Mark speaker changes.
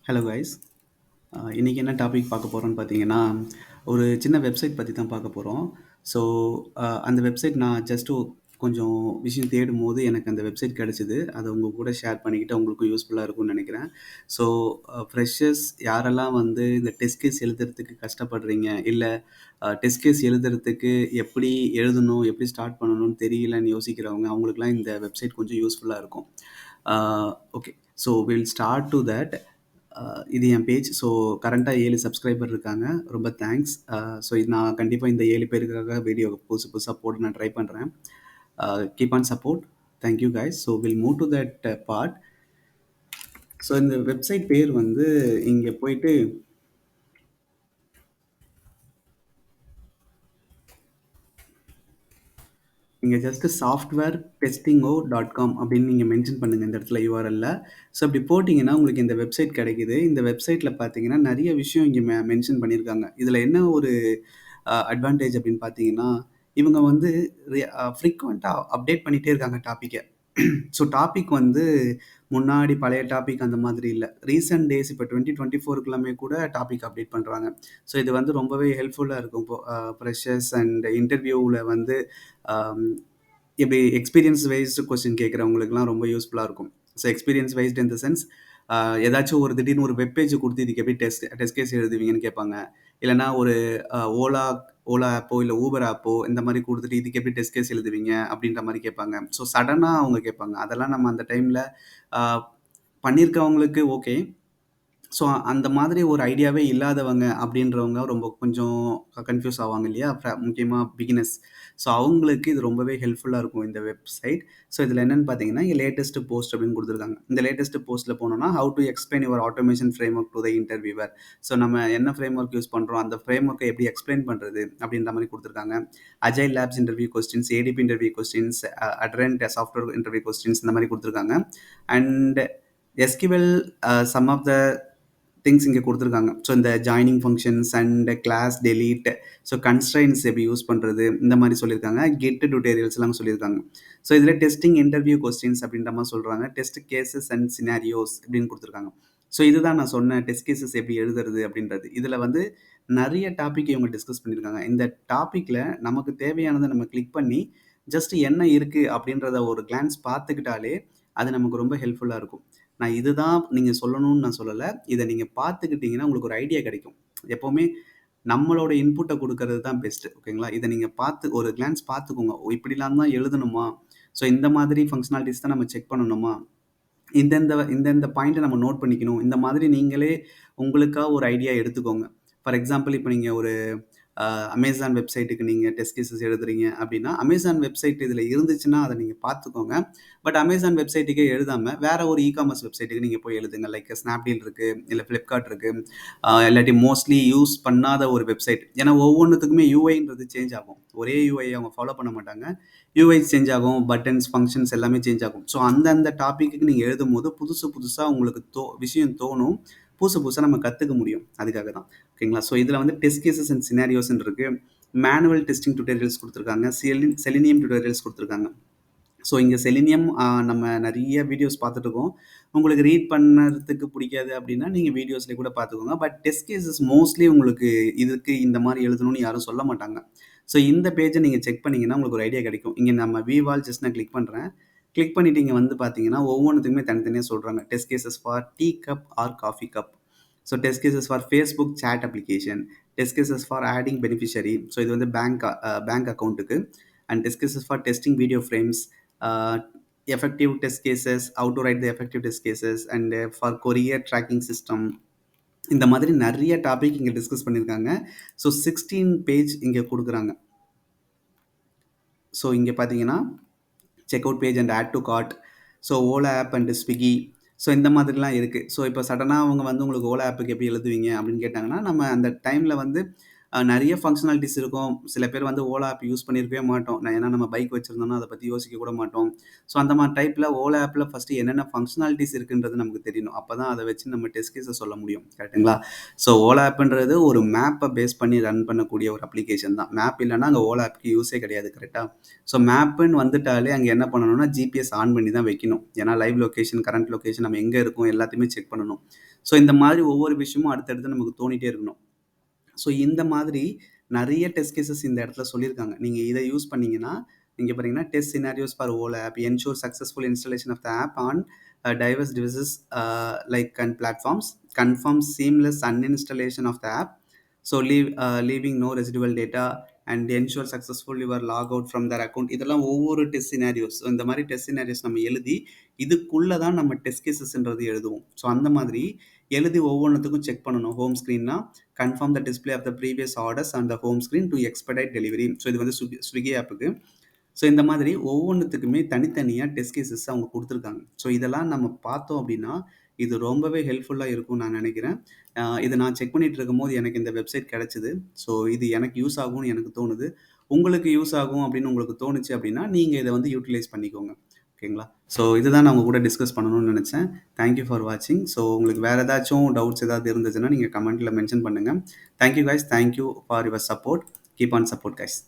Speaker 1: Hello guys. இன்னைக்கு என்ன topic பார்க்க போகிறோம்னு பார்த்தீங்கன்னா, ஒரு சின்ன வெப்சைட் பற்றி தான் பார்க்க போகிறோம். ஸோ அந்த வெப்சைட் நான் ஜஸ்ட்டு கொஞ்சம் விஷயம் தேடும்போது எனக்கு அந்த வெப்சைட் கிடச்சிது. அதை உங்கள் கூட ஷேர் பண்ணிக்கிட்டு உங்களுக்கும் யூஸ்ஃபுல்லாக இருக்கும்னு நினைக்கிறேன். ஸோ ஃப்ரெஷர்ஸ் யாரெல்லாம் வந்து இந்த டெஸ்ட் கேஸ் எழுதுறதுக்கு கஷ்டப்படுறீங்க, இல்லை டெஸ்ட் கேஸ் எழுதுறதுக்கு எப்படி எழுதணும், எப்படி ஸ்டார்ட் பண்ணணும்னு தெரியலன்னு யோசிக்கிறவங்க, அவங்களுக்குலாம் இந்த வெப்சைட் கொஞ்சம் யூஸ்ஃபுல்லாக இருக்கும். Okay. So will start to that. இது என் பேஜ். ஸோ கரண்ட்டாக 7 சப்ஸ்கிரைபர் இருக்காங்க. ரொம்ப தேங்க்ஸ். ஸோ இது நான் கண்டிப்பாக இந்த 7 பேருக்காக வீடியோ புதுசு புதுசாக போட நான் ட்ரை பண்ணுறேன். Keep on support. Thank you guys. So will move to that part. So இந்த வெப்சைட் பேர் வந்து இங்கே போயிட்டு நீங்கள் ஜஸ்ட்டு சாஃப்ட்வேர் டெஸ்டிங்கோ டாட் காம் அப்படின்னு நீங்கள் மென்ஷன் பண்ணுங்கள் இந்த இடத்துல யூஆர்எல்ல. ஸோ அப்படி போட்டிங்கன்னா உங்களுக்கு இந்த வெப்சைட் கிடைக்குது. இந்த வெப்சைட்டில் பார்த்தீங்கன்னா நிறைய விஷயம் இங்கே மென்ஷன் பண்ணியிருக்காங்க. இதில் என்ன ஒரு அட்வான்டேஜ் அப்படின்னு பார்த்தீங்கன்னா, இவங்க வந்து ஃப்ரீக்வெண்ட்டாக அப்டேட் பண்ணிகிட்டே இருக்காங்க டாப்பிக்கை. ஸோ டாபிக் வந்து முன்னாடி பழைய டாபிக் அந்த மாதிரி இல்லை. ரீசெண்ட் டேஸ் இப்போ 2024க்குலாமே கூட டாபிக் அப்டேட் பண்ணுறாங்க. ஸோ இது வந்து ரொம்பவே ஹெல்ப்ஃபுல்லாக இருக்கும். இப்போ ஃப்ரெஷர்ஸ் அண்ட் இன்டர்வியூவில் வந்து இப்படி எக்ஸ்பீரியன்ஸ் வைஸ்டு கொஸ்டின் கேட்குறவங்களுக்குலாம் ரொம்ப யூஸ்ஃபுல்லாக இருக்கும். So experience wise in the sense, ஏதாச்சும் ஒரு திடீர்னு ஒரு வெப்பேஜ் கொடுத்து இதுக்கு எப்படி டெஸ்ட் கேஸ் எழுதுவீங்கன்னு கேட்பாங்க. இல்லைனா ஒரு ஓலா ஓலா ஆப்போ இல்லை ஊபர் ஆப்போ இந்த மாதிரி கொடுத்துட்டு இதுக்கு எப்படி டெஸ்ட் கேஸ் எழுதுவீங்க அப்படின்ற மாதிரி கேட்பாங்க. ஸோ சடனாக அவங்க கேட்பாங்க. அதெல்லாம் நம்ம அந்த டைமில் பண்ணியிருக்கவங்களுக்கு ஓகே. ஸோ அந்த மாதிரி ஒரு ஐடியாவே இல்லாதவங்க அப்படின்றவங்க ரொம்ப கொஞ்சம் கன்ஃபியூஸ் ஆவாங்க இல்லையா? முக்கியமாக பிகினர்ஸ். ஸோ அவங்களுக்கு இது ரொம்பவே ஹெல்ப்ஃபுல்லாக இருக்கும் இந்த வெப்சைட். ஸோ இதில் என்னென்னு பார்த்தீங்கன்னா, இங்கே லேட்டஸ்ட் போஸ்ட் அப்படின்னு கொடுத்துருக்காங்க. இந்த லேட்டஸ்ட் போஸ்ட்டில் போனோம்னா, how to explain your automation frame work to the interviewer. So நம்ம என்ன ஃப்ரேம் ஒர்க் யூஸ் பண்ணுறோம், அந்த ஃப்ரேம் ஒர்க்கை எப்படி எக்ஸ்பிளைன் பண்ணுறது அப்படின்ற மாதிரி கொடுத்துருக்காங்க. Agile Labs interview questions, ADP interview questions, அட்ரென்ட் சாஃப்ட்வேர் இன்டர்வியூ கொஸ்டின்ஸ் இந்த மாதிரி கொடுத்துருக்காங்க. And SQL some of the things இங்கே கொடுத்துருக்காங்க. ஸோ இந்த joining functions and class delete, so constraints எப்படி யூஸ் பண்ணுறது இந்த மாதிரி சொல்லியிருக்காங்க. கெட் டியூட்டோரியல்ஸ் எல்லாம் சொல்லியிருக்காங்க. ஸோ இதில் டெஸ்டிங் இன்டர்வியூ கொஸ்டின்ஸ் அப்படின்ற மாதிரி சொல்கிறாங்க. டெஸ்ட் கேசஸ் அண்ட் சினாரியோஸ் அப்படின்னு கொடுத்துருக்காங்க. ஸோ இதுதான் நான் சொன்ன டெஸ்ட் கேசஸ் எப்படி எழுதுறது அப்படின்றது. இதில் வந்து நிறைய டாபிக் இவங்க டிஸ்கஸ் பண்ணியிருக்காங்க. இந்த டாப்பிக்கில் நமக்கு தேவையானதை நம்ம கிளிக் பண்ணி ஜஸ்ட் என்ன இருக்குது அப்படின்றத ஒரு கிளான்ஸ் பார்த்துக்கிட்டாலே அது நமக்கு ரொம்ப ஹெல்ப்ஃபுல்லாக இருக்கும். நான் இதுதான் நீங்கள் சொல்லணும்னு நான் சொல்லலை. இதை நீங்கள் பார்த்துக்கிட்டிங்கன்னா உங்களுக்கு ஒரு ஐடியா கிடைக்கும். எப்போவுமே நம்மளோட இன்புட்டை கொடுக்கறது தான் பெஸ்ட்டு. ஓகேங்களா? இதை நீங்கள் பார்த்து ஒரு கிளான்ஸ் பார்த்துக்கோங்க. இப்படிலாம் தான் எழுதணுமா? ஸோ இந்த மாதிரி ஃபங்க்ஷனாலிட்டிஸ் தான் நம்ம செக் பண்ணணுமா? இந்தந்த பாயிண்ட்டை நம்ம நோட் பண்ணிக்கணும். இந்த மாதிரி நீங்களே உங்களுக்கா ஒரு ஐடியா எடுத்துக்கோங்க. ஃபார் எக்ஸாம்பிள் இப்போ நீங்கள் ஒரு அமேசான் வெப்சைட்டுக்கு நீங்கள் டெஸ்ட் கேசஸ் எழுதுறீங்க அப்படின்னா, அமேசான் வெப்சைட் இதில் இருந்துச்சுன்னா அதை நீங்கள் பார்த்துக்கோங்க. பட் அமேசான் வெப்சைட்டுக்கே எழுதாமல் வேற ஒரு இகாமர்ஸ் வெப்சைட்டுக்கு நீங்கள் போய் எழுதுங்க. லைக் ஸ்னாப்டீல் இருக்குது, இல்லை ஃப்ளிப்கார்ட் இருக்குது, இல்லாட்டி மோஸ்ட்லி யூஸ் பண்ணாத ஒரு வெப்சைட். ஏன்னா ஒவ்வொன்றுத்துக்குமே யூஐன்றது சேஞ்ச் ஆகும். ஒரே யூஐ அவங்க ஃபாலோ பண்ண மாட்டாங்க. யூஐ சேஞ்ச் ஆகும், பட்டன்ஸ், ஃபங்க்ஷன்ஸ் எல்லாமே சேஞ்ச் ஆகும். ஸோ அந்தந்த டாப்பிக்கு நீங்கள் எழுதும்போது புதுசாக உங்களுக்கு விஷயம் தோணும். புதுசாக நம்ம கற்றுக்க முடியும். அதுக்காக தான். ஓகேங்களா? ஸோ இதில் வந்து டெஸ்ட் கேசஸ் அண்ட் சினாரியோஸ்ன்னு இருக்குது. மேனுவல் டெஸ்டிங் டியூட்டோரியல்ஸ் கொடுத்துருக்காங்க. செலினியம் டியூட்டோரியல்ஸ் கொடுத்துருக்காங்க. ஸோ இங்கே செலினியம் நம்ம நிறைய வீடியோஸ் பார்த்துட்ருக்கோம். உங்களுக்கு ரீட் பண்ணுறதுக்கு பிடிக்காது அப்படின்னா நீங்கள் வீடியோஸ்லேயே கூட பார்த்துக்கோங்க. பட் டெஸ்ட் கேசஸ் மோஸ்ட்லி உங்களுக்கு இதுக்கு இந்த மாதிரி எழுதணும்னு யாரும் சொல்ல மாட்டாங்க. ஸோ இந்த பேஜை நீங்கள் செக் பண்ணிங்கன்னா உங்களுக்கு ஒரு ஐடியா கிடைக்கும். இங்கே நம்ம விவால் ஜஸ்ட் நான் கிளிக் பண்ணுறேன். கிளிக் பண்ணிவிட்டு இங்கே வந்து பார்த்தீங்கன்னா ஒவ்வொன்றுத்துக்குமே தனித்தனியாக சொல்கிறாங்க. Test cases for tea cup or coffee cup. So test cases for Facebook chat application, test cases for adding beneficiary. So இது வந்து பேங்க் அக்கௌண்ட்டுக்கு. And test cases for testing video frames, effective test cases, how to write the effective test cases, and for courier tracking system. இந்த மாதிரி நிறைய topic இங்கே discuss பண்ணியிருக்காங்க. So 16 page இங்கே கொடுக்குறாங்க. ஸோ இங்கே பார்த்தீங்கன்னா check out page and add to cart, so Ola app and Swiggy, so இந்த மாதிரிலாம் இருக்குது. ஸோ இப்போ சடனாக அவங்க வந்து உங்களுக்கு ஓலா ஆப்புக்கு எப்படி எழுதுவீங்க அப்படின்னு கேட்டாங்கன்னா, நம்ம அந்த டைமில் வந்து நெறைய ஃபங்ஷனாலிட்டிஸ் இருக்கும். சில பேர் வந்து ஓலா ஆப் யூஸ் பண்ணியிருக்கவே மாட்டோம். ஏன்னா நம்ம பைக் வச்சிருந்தோம்னா, அத பத்தி யோசிக்க கூட மாட்டோம். ஸோ அந்த மாரி டைப்ல ஓலா ஆப்ல ஃபர்ஸ்ட்டு என்னென்ன ஃபங்ஷனாலிட்டிஸ் இருக்குன்றது நமக்கு தெரியணும். அப்பதான் அத வச்சு நம்ம டெஸ்ட் கேஸ சொல்ல முடியும். கரெக்ட்டுங்களா? ஸோ ஓலா ஆப்ன்றது ஒரு மேப்ப பேஸ் பண்ணி ரன் பண்ணக்கூடிய ஒரு அப்ளிகேஷன் தான். மேப் இல்லன்னா அங்க ஓலா ஆப்க்கு யூஸே கிடையாது. கரெக்ட்டா? ஸோ மேப்புன்னு வந்துட்டாலே அங்க என்ன பண்ணணும்னா, ஜிபிஎஸ் ஆன் பண்ணி தான் வைக்கணும். ஏன்னா லைவ் லொகேஷன், கரண்ட் லொகேஷன் நம்ம எங்க இருக்கோம் எல்லாத்தையுமே செக் பண்ணணும். ஸோ இந்த மாதிரி ஒவ்வொரு விஷயமும் அடுத்தடுத்து நமக்கு தோணிட்டே இருக்கணும். ஸோ இந்த மாதிரி நெறைய டெஸ்ட் கேஸஸ் இந்த இடத்துல சொல்லியிருக்காங்க. நீங்க இத யூஸ் பண்ணீங்கன்னா, இங்க பார்த்தீங்கன்னா, test scenarios for Ola app ensure successful installation of the app on diverse devices like and platforms, confirm seamless uninstallation of the app, so leaving no residual data and ensure successful your logout from their account. இதெல்லாம் ஒவ்வொரு test scenarios. இந்த மாதிரி test scenarios நம்ம எழுதி, இதுக்குள்ள தான் நம்ம test கேஸஸ்ன்றது எழுதுவோம். ஸோ அந்த மாதிரி எழுதி ஒவ்வொன்னுத்துக்கும் செக் பண்ணணும். ஹோம் ஸ்க்ரீன்னா confirm the display of the previous orders on the home screen to expedite delivery. So இது வந்து ஸ்விக்கி ஆப்புக்கு. ஸோ இந்த மாதிரி ஒவ்வொன்னுத்துக்குமே தனித்தனியா டெஸ்ட் கேஸஸ் அவங்க குடுத்துருக்காங்க. ஸோ இதெல்லாம் நம்ம பார்த்தோம் அப்படின்னா, இது ரொம்பவே ஹெல்ப்ஃபுல்லா இருக்கும்னு நான் நெனைக்கிறேன். இத நான் செக் பண்ணிட்டு இருக்கும்போது எனக்கு இந்த வெப்சைட் கெடைச்சது. ஸோ இது எனக்கு யூஸ் ஆகும்னு எனக்கு தோணுது. உங்களுக்கு யூஸ் ஆகும் அப்படின்னு உங்களுக்கு தோணுச்சு அப்படின்னா, நீங்க இத வந்து யூட்டிலைஸ் பண்ணிக்கோங்க. ஓகேங்களா? ஸோ இதுதான் நான் உங்க கூட டிஸ்கஸ் பண்ணணும்னு நெனைச்சேன். தேங்க் யூ ஃபார் வாட்சிங். ஸோ உங்களுக்கு வேற ஏதாச்சும் டவுட்ஸ் ஏதாவது இருந்துச்சுன்னா, நீங்க கமெண்ட்ல மென்ஷன் பண்ணுங்க. Thank you guys. Thank you for your support. Keep on support guys.